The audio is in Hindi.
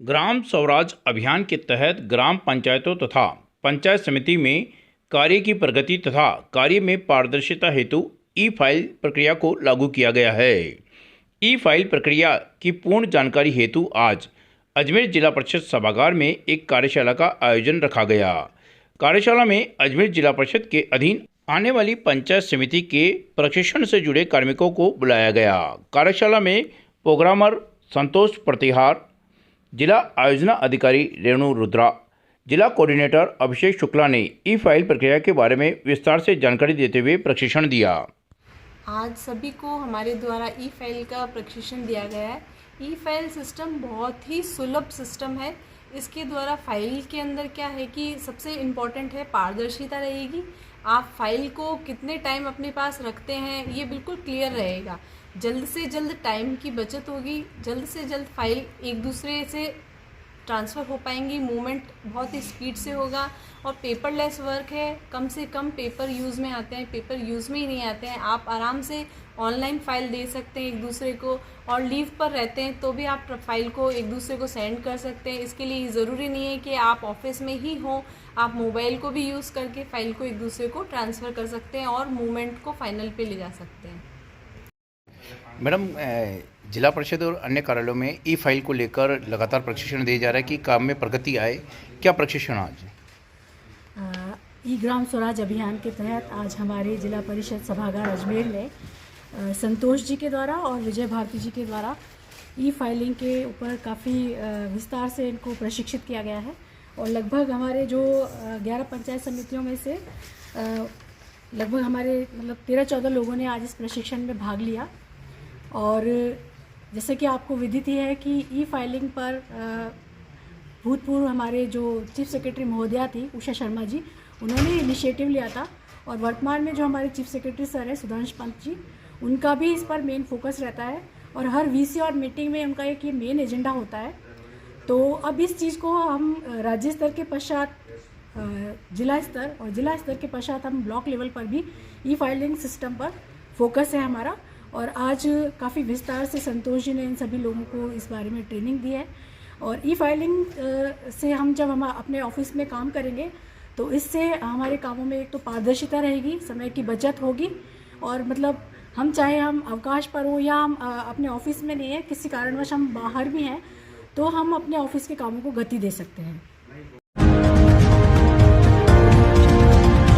ग्राम स्वराज अभियान के तहत ग्राम पंचायतों तथा पंचायत समिति में कार्य की प्रगति तथा कार्य में पारदर्शिता हेतु ई फाइल प्रक्रिया को लागू किया गया है। ई फाइल प्रक्रिया की पूर्ण जानकारी हेतु आज अजमेर जिला परिषद सभागार में एक कार्यशाला का आयोजन रखा गया। कार्यशाला में अजमेर जिला परिषद के अधीन आने वाली पंचायत समिति के प्रशिक्षण से जुड़े कार्मिकों को बुलाया गया। कार्यशाला में प्रोग्रामर संतोष प्रतिहार, जिला आयोजना अधिकारी रेणु रुद्रा, जिला कोऑर्डिनेटर अभिषेक शुक्ला ने ई फाइल प्रक्रिया के बारे में विस्तार से जानकारी देते हुए प्रशिक्षण दिया। आज सभी को हमारे द्वारा ई फाइल का प्रशिक्षण दिया गया है। ई फाइल सिस्टम बहुत ही सुलभ सिस्टम है। इसके द्वारा फाइल के अंदर क्या है कि सबसे इम्पॉर्टेंट है पारदर्शिता रहेगी। आप फाइल को कितने टाइम अपने पास रखते हैं ये बिल्कुल क्लियर रहेगा। जल्द से जल्द टाइम की बचत होगी, जल्द से जल्द फाइल एक दूसरे से ट्रांसफ़र हो पाएंगी, मूवमेंट बहुत ही स्पीड से होगा और पेपरलेस वर्क है। कम से कम पेपर यूज़ में आते हैं, पेपर यूज़ में ही नहीं आते हैं। आप आराम से ऑनलाइन फ़ाइल दे सकते हैं एक दूसरे को, और लीव पर रहते हैं तो भी आप फाइल को एक दूसरे को सेंड कर सकते हैं। इसके लिए ज़रूरी नहीं है कि आप ऑफिस में ही हों, आप मोबाइल को भी यूज़ करके फ़ाइल को एक दूसरे को ट्रांसफ़र कर सकते हैं और मूवमेंट को फाइनल पे ले जा सकते हैं। मैडम, जिला परिषद और अन्य कार्यालयों में ई फाइल को लेकर लगातार प्रशिक्षण दिया जा रहा है कि काम में प्रगति आए, क्या प्रशिक्षण आज? ई ग्राम स्वराज अभियान के तहत आज हमारे जिला परिषद सभागार अजमेर में संतोष जी के द्वारा और विजय भारती जी के द्वारा ई फाइलिंग के ऊपर काफ़ी विस्तार से इनको प्रशिक्षित किया गया है। और लगभग हमारे जो 11 पंचायत समितियों में से लगभग हमारे 13-14 लोगों ने आज इस प्रशिक्षण में भाग लिया। और जैसे कि आपको विदित ही है कि ई फाइलिंग पर भूतपूर्व हमारे जो चीफ सेक्रेटरी महोदया थी उषा शर्मा जी, उन्होंने इनिशिएटिव लिया था। और वर्तमान में जो हमारे चीफ सेक्रेटरी सर हैं सुधांशु पंत जी, उनका भी इस पर मेन फोकस रहता है और हर वीसी और मीटिंग में उनका एक ये मेन एजेंडा होता है। तो अब इस चीज़ को हम राज्य स्तर के पश्चात जिला स्तर और जिला स्तर के पश्चात हम ब्लॉक लेवल पर भी ई फाइलिंग सिस्टम पर फोकस है हमारा। और आज काफ़ी विस्तार से संतोष जी ने इन सभी लोगों को इस बारे में ट्रेनिंग दी है। और ई फाइलिंग से हम जब अपने ऑफिस में काम करेंगे तो इससे हमारे कामों में एक तो पारदर्शिता रहेगी, समय की बचत होगी, और हम चाहे हम अवकाश पर हो या हम अपने ऑफिस में नहीं है, किसी कारणवश हम बाहर भी हैं, तो हम अपने ऑफिस के कामों को गति दे सकते हैं।